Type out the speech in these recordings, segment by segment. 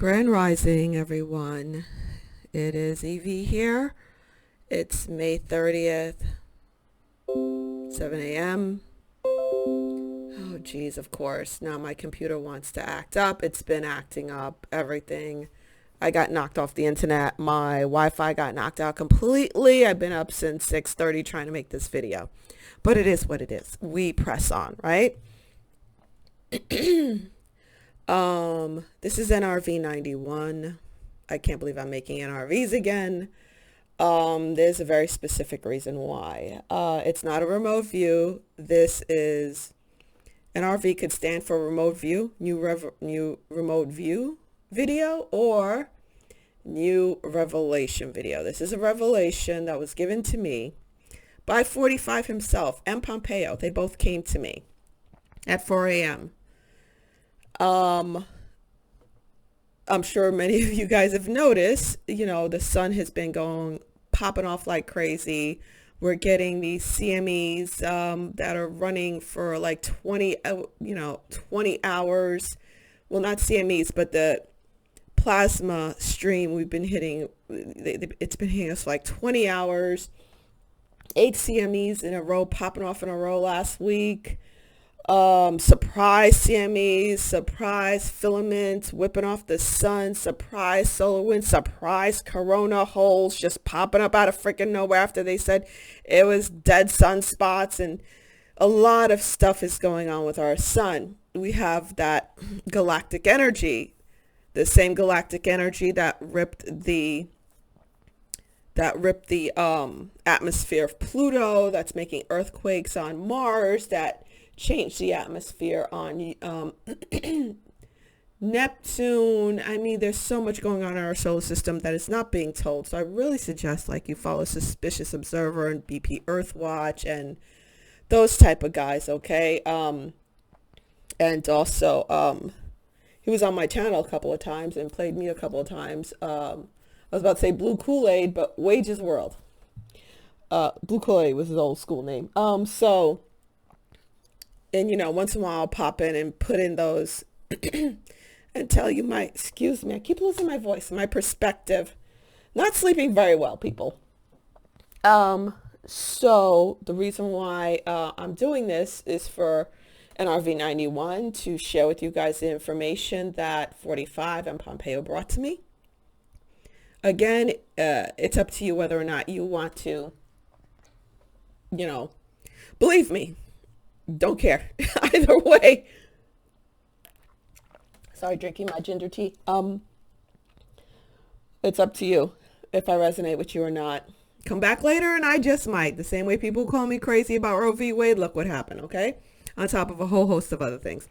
Grand Rising, everyone. It is Evie here. It's May 30th, 7 a.m. Oh, geez, of course. Now my computer wants to act up. It's been acting up, everything. I got knocked off the internet. My Wi-Fi got knocked out completely. I've been up since 6:30 trying to make this video. But it is what it is. We press on, right? This is NRV 91. I can't believe I'm making NRVs again. There's a very specific reason why. It's not a remote view. This is NRV could stand for remote view, new remote view video, or new revelation video. This is a revelation that was given to me by 45 himself and Pompeo. They both came to me at 4 a.m. I'm sure many of you guys have noticed, the sun has been popping off like crazy. We're getting these CMEs that are running for like 20 hours. Well, not CMEs, but the plasma stream we've been hitting. It's been hitting us for like 20 hours. 8 CMEs in a row, popping off in a row last week. Surprise CMEs, surprise filaments whipping off the sun, surprise solar wind, surprise corona holes just popping up out of freaking nowhere after they said it was dead sunspots, and a lot of stuff is going on with our sun. We have that galactic energy, the same galactic energy that ripped the atmosphere of Pluto, that's making earthquakes on Mars, that changed the atmosphere on Neptune. I mean, there's so much going on in our solar system that is not being told. So I really suggest you follow Suspicious Observer and BP Earthwatch and those type of guys, okay? And also, he was on my channel a couple of times and played me a couple of times. I was about to say Blue Kool-Aid, but Wages World. Blue Kool-Aid was his old school name. And, once in a while I'll pop in and put in those and tell you excuse me, I keep losing my voice, my perspective. Not sleeping very well, people. So the reason why I'm doing this is for NRV 91 to share with you guys the information that 45 and Pompeo brought to me. Again, it's up to you whether or not you want to, believe me. Don't care. Either way. Sorry, drinking my ginger tea. It's up to you if I resonate with you or not. Come back later and I just might. The same way people call me crazy about Roe v. Wade, look what happened, okay? On top of a whole host of other things.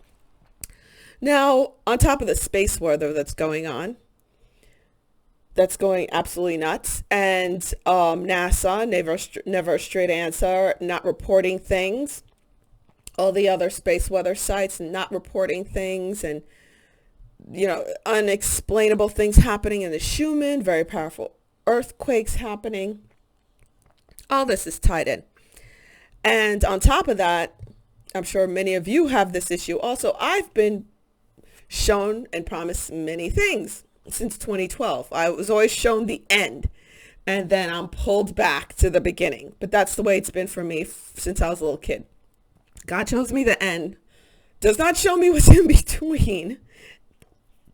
Now, on top of the space weather that's going on, that's going absolutely nuts, and NASA, never a straight answer, not reporting things. All the other space weather sites not reporting things, and unexplainable things happening in the Schumann, very powerful earthquakes happening. All this is tied in. And on top of that, I'm sure many of you have this issue also. I've been shown and promised many things since 2012. I was always shown the end, and then I'm pulled back to the beginning. But that's the way it's been for me since I was a little kid. God shows me the end, does not show me what's in between,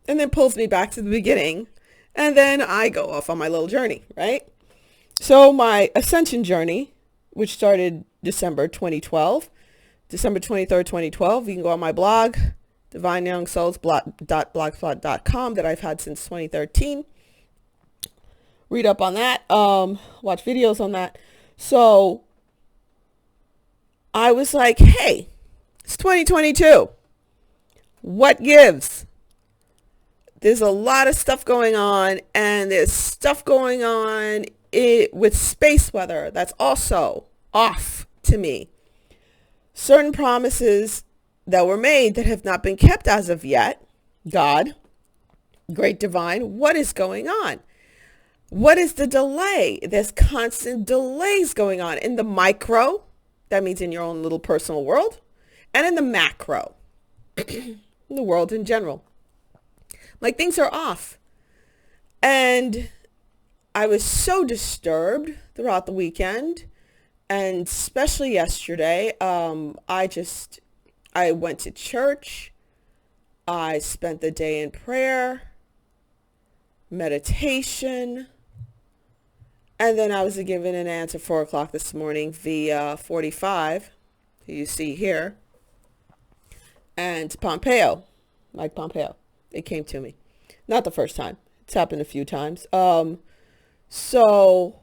and then pulls me back to the beginning, and then I go off on my little journey, right? So my ascension journey, which started December 2012, December 23rd, 2012, you can go on my blog, divineyoungsouls.blogspot.com, that I've had since 2013. Read up on that, watch videos on that. So I was like, hey, it's 2022. What gives? There's a lot of stuff going on, and there's stuff going on with space weather that's also off to me. Certain promises that were made that have not been kept as of yet. God, great divine, what is going on? What is the delay? There's constant delays going on in the micro. That means in your own little personal world, and in the macro, in the world in general. Like things are off. And I was so disturbed throughout the weekend, and especially yesterday. I went to church. I spent the day in prayer, meditation, and then I was given an answer 4 o'clock this morning via 45, who you see here, and Pompeo, Mike Pompeo. It came to me. Not the first time. It's happened a few times. So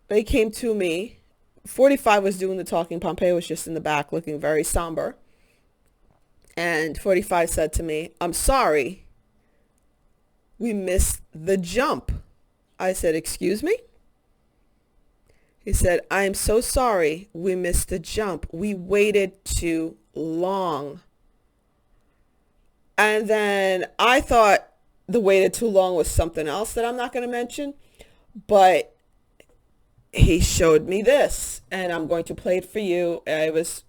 they came to me. 45 was doing the talking. Pompeo was just in the back looking very somber. And 45 said to me, "I'm sorry, we missed the jump." I said, "Excuse me?" He said, "I'm so sorry, we missed the jump. We waited too long." And then I thought the waited too long was something else that I'm not going to mention. But he showed me this, and I'm going to play it for you. I was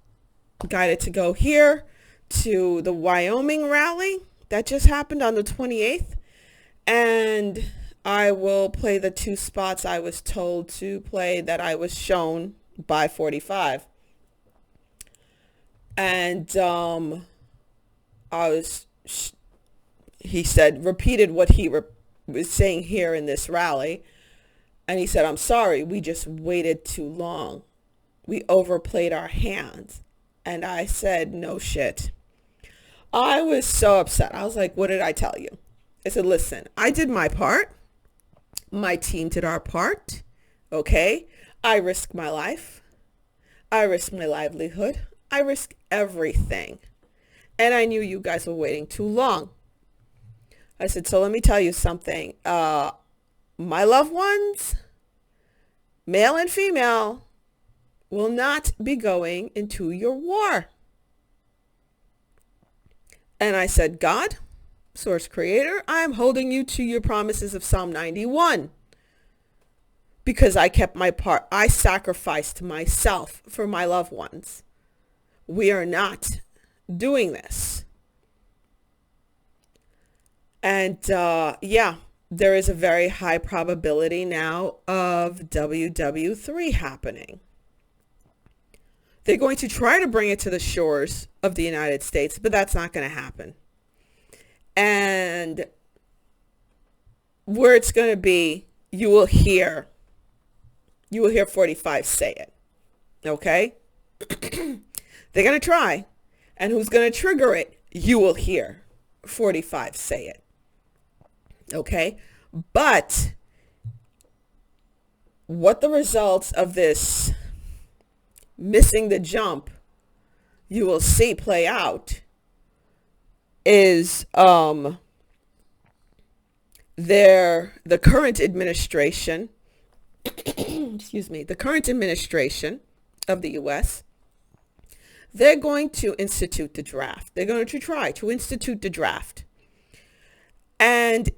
guided to go here to the Wyoming rally that just happened on the 28th. And I will play the 2 spots I was told to play that I was shown by 45. And he said, repeated what he was saying here in this rally. And he said, "I'm sorry, we just waited too long. We overplayed our hands." And I said, "No shit." I was so upset. I was like, "What did I tell you?" I said, "Listen, I did my part. My team did our part. Okay? I risked my life. I risked my livelihood. I risked everything. And I knew you guys were waiting too long." I said, "So let me tell you something. My loved ones, male and female, will not be going into your war." And I said, "God, source creator, I'm holding you to your promises of Psalm 91. Because I kept my part. I sacrificed myself for my loved ones. We are not doing this." And there is a very high probability now of WW3 happening. They're going to try to bring it to the shores of the United States, but that's not going to happen. And where it's going to be, you will hear 45 say it. Okay? They're going to try. And who's going to trigger it? You will hear 45 say it. Okay? But what the results of this missing the jump you will see play out is the current administration the current administration of the US, they're going to institute the draft. They're going to try to institute the draft. And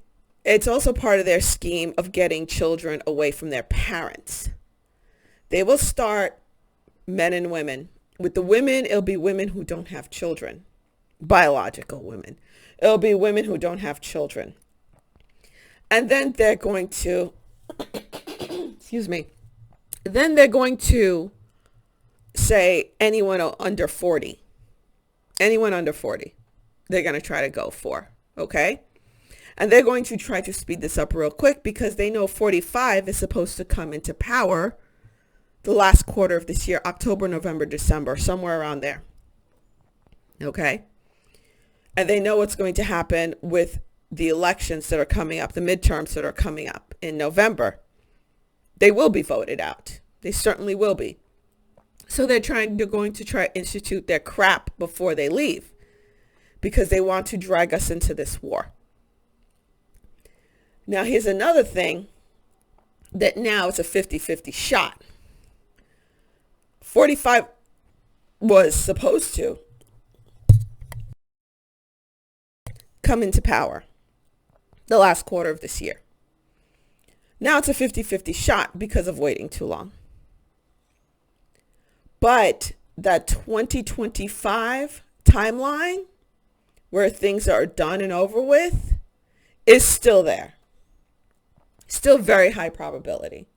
it's also part of their scheme of getting children away from their parents. They will start men and women. With the women, it'll be women who don't have children, biological women. It'll be women who don't have children. And then they're going to, then they're going to say anyone under 40. Anyone under 40, they're going to try to go for, okay? And they're going to try to speed this up real quick because they know 45 is supposed to come into power the last quarter of this year, October, November, December, somewhere around there. Okay? And they know what's going to happen with the elections that are coming up, the midterms that are coming up in November. They will be voted out. They certainly will be. So they're going to try to institute their crap before they leave because they want to drag us into this war. Now, here's another thing that now it's a 50-50 shot. 45 was supposed to come into power the last quarter of this year. Now it's a 50-50 shot because of waiting too long. But that 2025 timeline where things are done and over with, is still there. Still very high probability.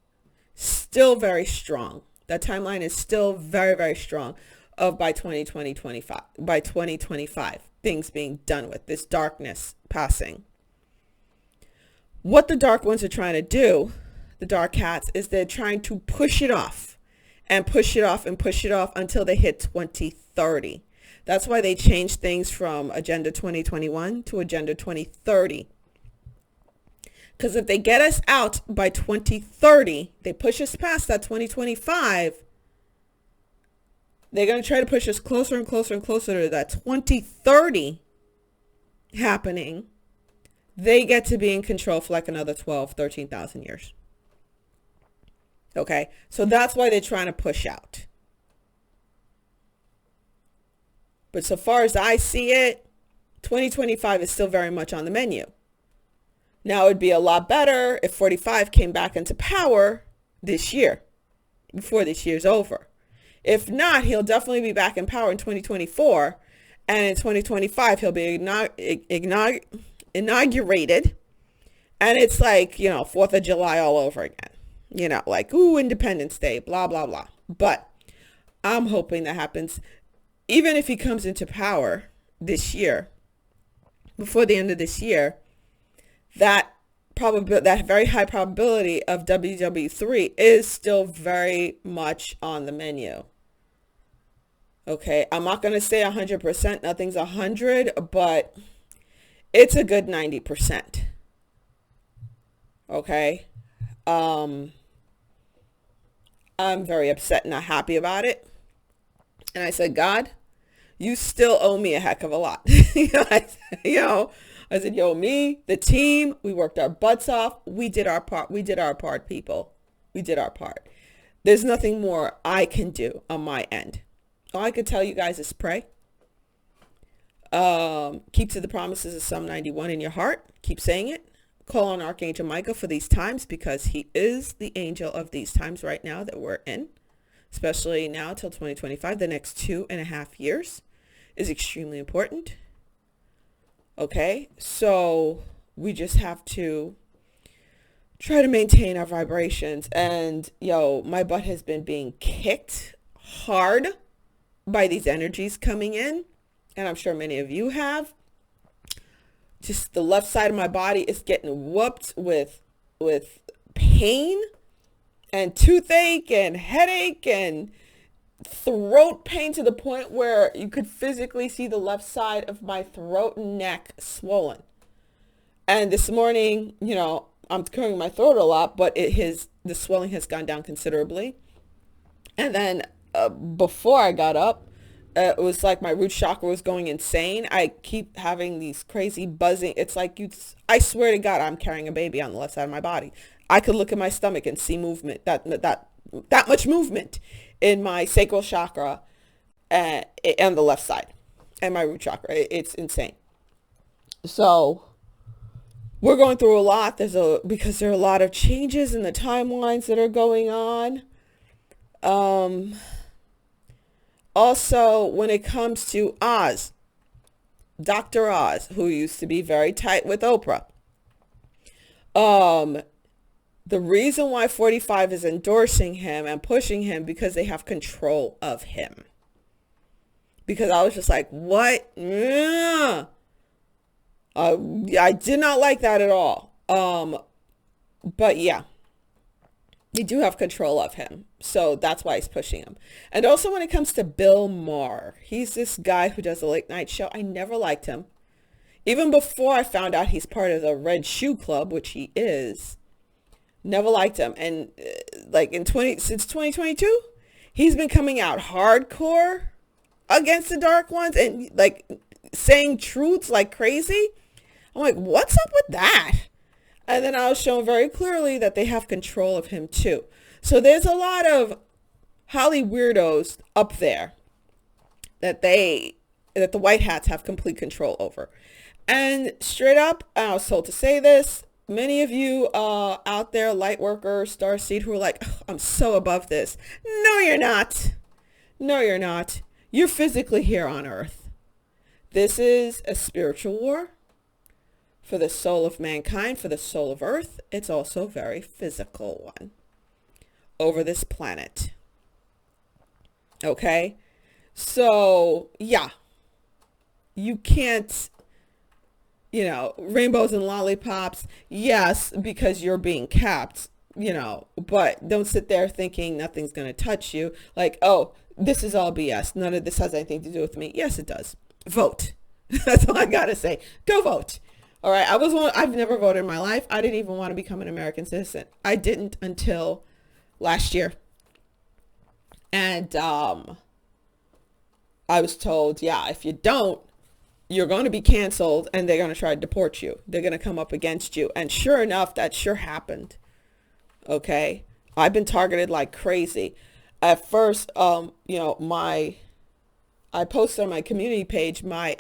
Still very strong. That timeline is still very, very strong of by 2025, things being done with, this darkness passing. What the dark ones are trying to do, the dark cats, is they're trying to push it off and push it off and push it off until they hit 2030. That's why they changed things from Agenda 2021 to Agenda 2030. Because if they get us out by 2030, they push us past that 2025, they're going to try to push us closer and closer and closer to that 2030 happening. They get to be in control for like another 12, 13,000 years. Okay, so that's why they're trying to push out. But so far as I see it, 2025 is still very much on the menu. Now, it would be a lot better if 45 came back into power this year, before this year's over. If not, he'll definitely be back in power in 2024. And in 2025, he'll be inaugurated. And it's like, 4th of July all over again. Like, ooh, Independence Day, blah, blah, blah. But I'm hoping that happens. Even if he comes into power this year, before the end of this year, that very high probability of WW3 is still very much on the menu. Okay, I'm not going to say 100%, nothing's 100, but it's a good 90%. Okay, I'm very upset and not happy about it. And I said, God, you still owe me a heck of a lot. I said, me, the team, we worked our butts off. We did our part. We did our part, people. We did our part. There's nothing more I can do on my end. All I could tell you guys is pray. Keep to the promises of Psalm 91 in your heart. Keep saying it. Call on Archangel Michael for these times, because he is the angel of these times right now that we're in. Especially now till 2025, the next 2.5 years is extremely important. Okay, so we just have to try to maintain our vibrations. And my butt has been being kicked hard by these energies coming in, and I'm sure many of you have. Just the left side of my body is getting whooped with pain and toothache and headache and throat pain, to the point where you could physically see the left side of my throat and neck swollen. And this morning, I'm clearing my throat a lot, but the swelling has gone down considerably. And then before I got up, it was like my root chakra was going insane. I keep having these crazy buzzing. It's like I swear to God, I'm carrying a baby on the left side of my body. I could look at my stomach and see movement, that much movement in my sacral chakra and the left side and my root chakra. It's insane. So we're going through a lot. Because there are a lot of changes in the timelines that are going on. Also, when it comes to Oz, Dr. Oz, who used to be very tight with Oprah, the reason why 45 is endorsing him and pushing him, because they have control of him. Because I was just like, what? I did not like that at all. But yeah, they do have control of him. So that's why he's pushing him. And also when it comes to Bill Maher, he's this guy who does a late night show. I never liked him. Even before I found out he's part of the Red Shoe Club, which he is. Never liked him. And since 2022, he's been coming out hardcore against the dark ones and saying truths like crazy. I'm like, what's up with that? And then I was shown very clearly that they have control of him too. So there's a lot of Holly weirdos up there that the white hats have complete control over. And straight up, I was told to say this, many of you out there, light workers, starseed, who are like, oh, I'm so above this. No, you're not. No, you're not. You're physically here on Earth. This is a spiritual war. for the soul of mankind, for the soul of Earth. It's also a very physical one over this planet. Okay? So, yeah. You can't, rainbows and lollipops, yes, because you're being capped, but don't sit there thinking nothing's going to touch you. Like, oh, this is all BS. None of this has anything to do with me. Yes, it does. Vote. That's all I got to say. Go vote. All right. I've never voted in my life. I didn't even want to become an American citizen. I didn't until last year. And I was told, yeah, if you don't, you're going to be canceled and they're going to try to deport you. They're going to come up against you. And sure enough, that sure happened. Okay. I've been targeted like crazy. At first, I posted on my community page, my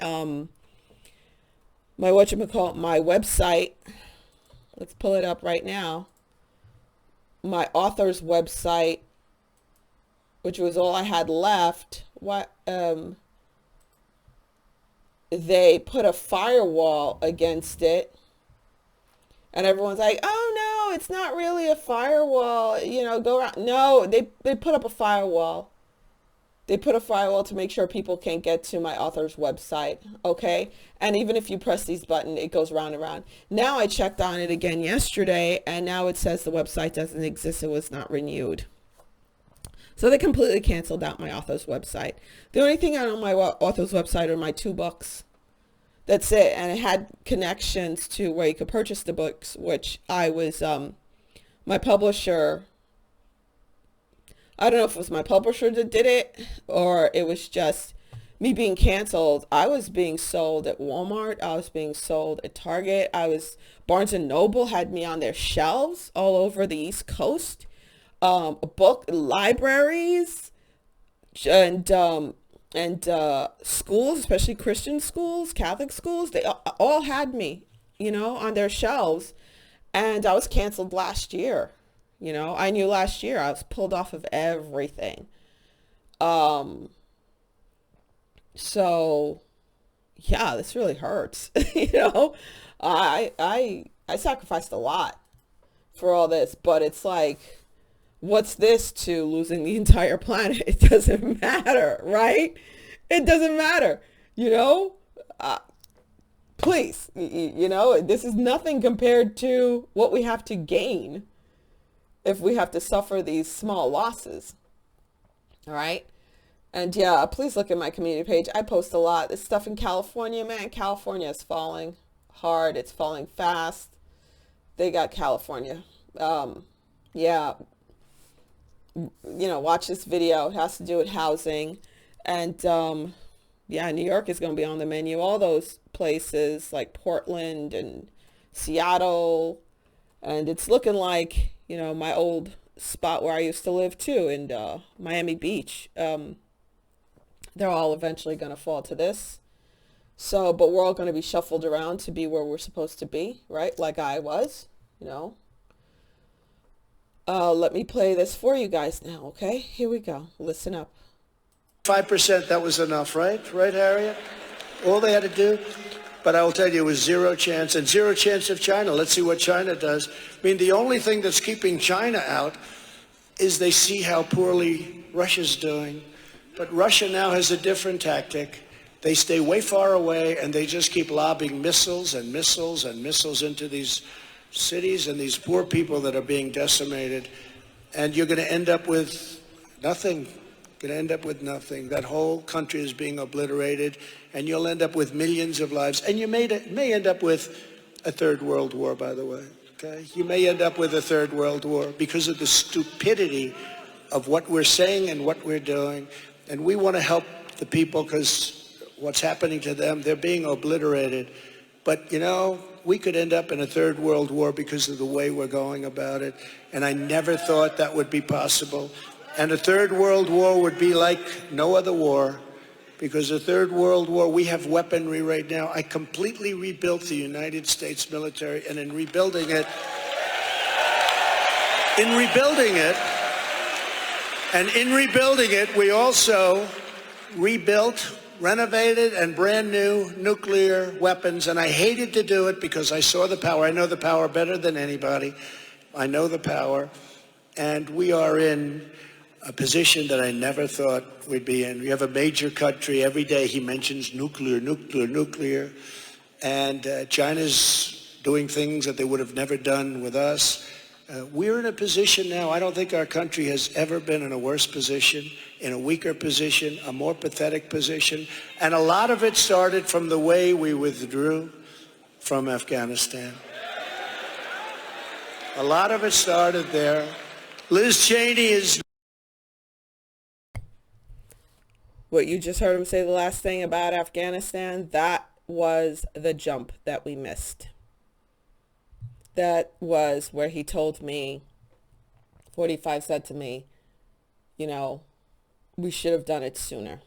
website. Let's pull it up right now. My author's website, which was all I had left. They put a firewall against it, and everyone's like, oh no, it's not really a firewall, go around. No, they put up a firewall. They put a firewall to make sure people can't get to my author's website. Okay. And even if you press these buttons, it goes round and round. Now I checked on it again yesterday, and now it says the website doesn't exist. It was not renewed. So they completely canceled out my author's website. The only thing on my author's website are my 2 books. That's it. And it had connections to where you could purchase the books, which I was, my publisher, I don't know if it was my publisher that did it or it was just me being canceled. I was being sold at Walmart. I was being sold at Target. Barnes and Noble had me on their shelves all over the East Coast. Book libraries and schools, especially Christian schools, Catholic schools, they all had me, on their shelves. And I was canceled last year. I knew last year I was pulled off of everything. So yeah, this really hurts. I sacrificed a lot for all this, but it's like, what's this to losing the entire planet? It doesn't matter, right? It doesn't matter, please, this is nothing compared to what we have to gain if we have to suffer these small losses. All right. And yeah, please look at my community page. I post a lot. This stuff in California, man, California is falling hard. It's falling fast. They got California. Yeah. Watch this video. It has to do with housing. And yeah, New York is going to be on the menu. All those places like Portland and Seattle. And it's looking like, my old spot where I used to live too, in Miami Beach. They're all eventually going to fall to this. So, but we're all going to be shuffled around to be where we're supposed to be, right? Like I was, Let me play this for you guys now, okay? Here we go. Listen up. 5%, that was enough, right? Right, Harriet? All they had to do? But I will tell you, it was zero chance, and zero chance of China. Let's see what China does. I mean, the only thing that's keeping China out is they see how poorly Russia's doing. But Russia now has a different tactic. They stay way far away, and they just keep lobbing missiles and missiles and missiles into these cities and these poor people that are being decimated. And you're going to end up with nothing. Going to end up with nothing. That whole country is being obliterated, and you'll end up with millions of lives. And you may end up with a third world war, by the way. Okay? You may end up with a third world war because of the stupidity of what we're saying and what we're doing. And we want to help the people because what's happening to them, they're being obliterated. But, we could end up in a third world war because of the way we're going about it. And I never thought that would be possible. And a third world war would be like no other war, because a third world war, we have weaponry right now. I completely rebuilt the United States military, and in rebuilding it, we also rebuilt renovated and brand new nuclear weapons, and I hated to do it because I saw the power. I know the power better than anybody. I know the power, and we are in a position that I never thought we'd be in. We have a major country. Every day he mentions nuclear, nuclear, nuclear, and China's doing things that they would have never done with us. We're in a position now, I don't think our country has ever been in a worse position, in a weaker position, a more pathetic position. And a lot of it started from the way we withdrew from Afghanistan. A lot of it started there. Liz Cheney is... What you just heard him say, the last thing about Afghanistan, that was the jump that we missed. That was where he told me, 45 said to me, you know, we should have done it sooner.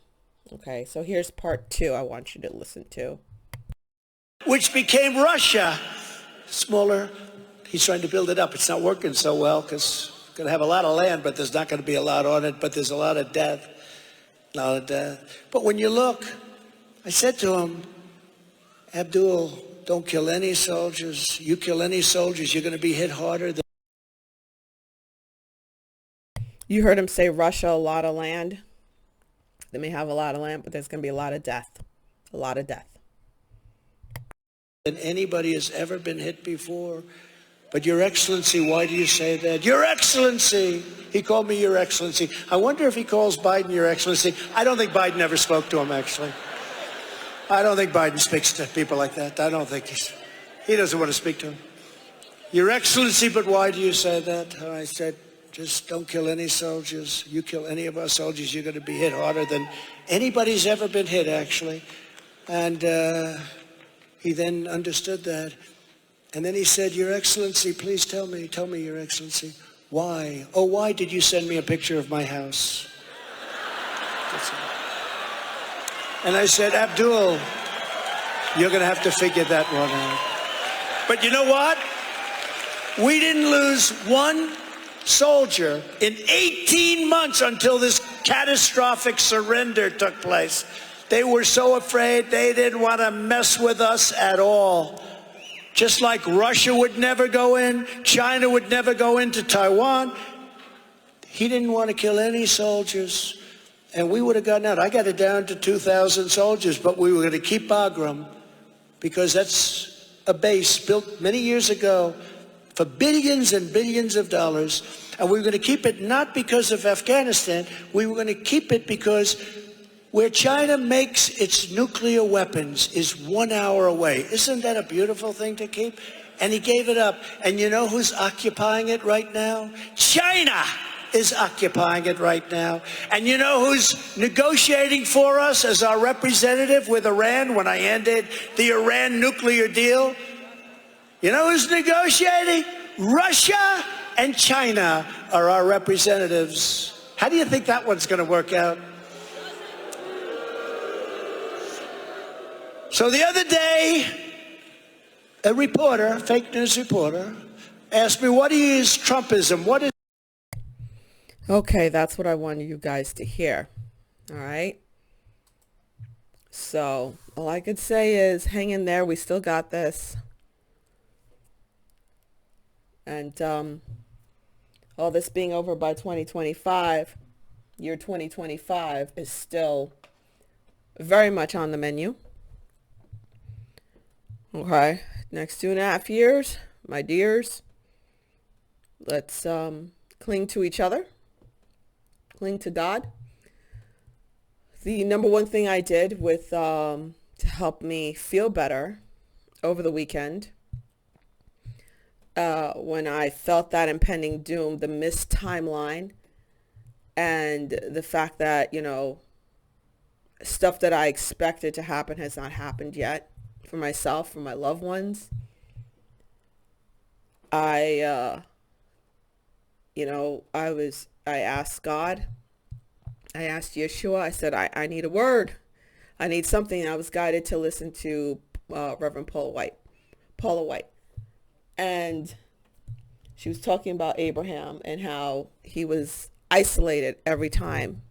Okay, so here's part 2 I want you to listen to. Which became Russia. Smaller. He's trying to build it up. It's not working so well because we're going to have a lot of land, but there's not going to be a lot on it, but there's a lot of death. A lot of death. But when you look, I said to him, Abdul, don't kill any soldiers. You kill any soldiers, you're going to be hit harder than... You heard him say Russia, a lot of land. They may have a lot of land, but there's going to be a lot of death. A lot of death. Than anybody has ever been hit before. But Your Excellency, why do you say that? Your Excellency! He called me Your Excellency. I wonder if he calls Biden Your Excellency. I don't think Biden ever spoke to him, actually. I don't think Biden speaks to people like that. I don't think he doesn't want to speak to him. Your Excellency, but why do you say that? And I said, just don't kill any soldiers. You kill any of our soldiers, you're going to be hit harder than anybody's ever been hit, actually. And he then understood that. And then he said, Your Excellency, please tell me, Your Excellency, why? Oh, why did you send me a picture of my house? And I said, Abdul, you're going to have to figure that one out. But you know what? We didn't lose one soldier in 18 months until this catastrophic surrender took place. They were so afraid they didn't want to mess with us at all. Just like Russia would never go in, China would never go into Taiwan. He didn't want to kill any soldiers. And we would have gotten out. I got it down to 2,000 soldiers, but we were going to keep Bagram because that's a base built many years ago for billions and billions of dollars. And we were going to keep it not because of Afghanistan. We were going to keep it because where China makes its nuclear weapons is 1 hour away. Isn't that a beautiful thing to keep? And he gave it up. And you know who's occupying it right now? China is occupying it right now. And you know who's negotiating for us as our representative with Iran when I ended the Iran nuclear deal? You know who's negotiating? Russia and China are our representatives. How do you think that one's going to work out? So the other day, a reporter, fake news reporter, asked me, what is Trumpism? What is... Okay, that's what I wanted you guys to hear. All right. So all I could say is hang in there. We still got this. And all this being over by 2025, year 2025 is still very much on the menu. Okay, next 2.5 years, my dears, let's cling to each other, cling to God. The number one thing I did with to help me feel better over the weekend, when I felt that impending doom, the missed timeline, and the fact that, you know, stuff that I expected to happen has not happened yet. For myself, for my loved ones, I asked God, I asked Yeshua, I said, I need a word. I need something. I was guided to listen to Reverend Paula White. And she was talking about Abraham and how he was isolated every time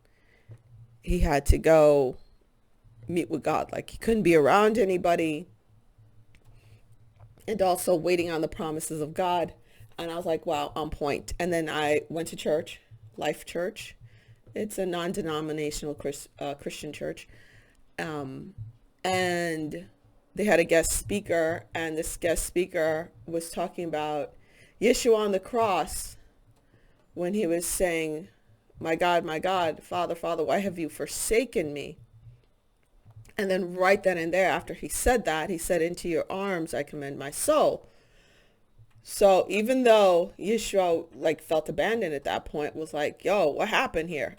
he had to go meet with God. Like he couldn't be around anybody, and also waiting on the promises of God. And I was like, wow, on point. And then I went to church, Life Church. It's a non-denominational Christian church. And they had a guest speaker, and this guest speaker was talking about Yeshua on the cross when he was saying, my God, Father, Father, why have you forsaken me? And then right then and there, after he said that, he said, into your arms I commend my soul. So even though Yeshua like felt abandoned at that point, was like, yo, what happened here?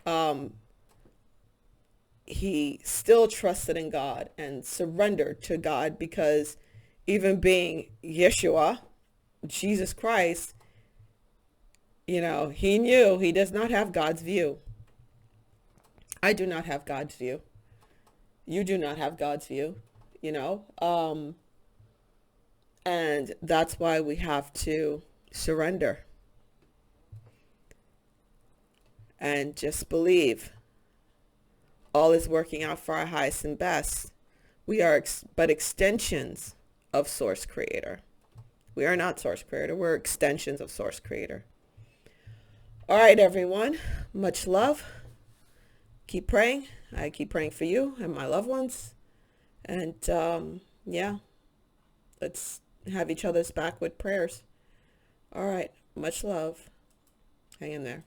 He still trusted in God and surrendered to God, because even being Yeshua, Jesus Christ, you know, he knew he does not have God's view. I do not have God's view. You do not have God's view, you know. And that's why we have to surrender and just believe all is working out for our highest and best. We are but extensions of Source Creator. We are not Source Creator. We're extensions of Source Creator. All right, everyone. Much love. Keep praying. I keep praying for you and my loved ones. And yeah, let's have each other's back with prayers. All right. Much love. Hang in there.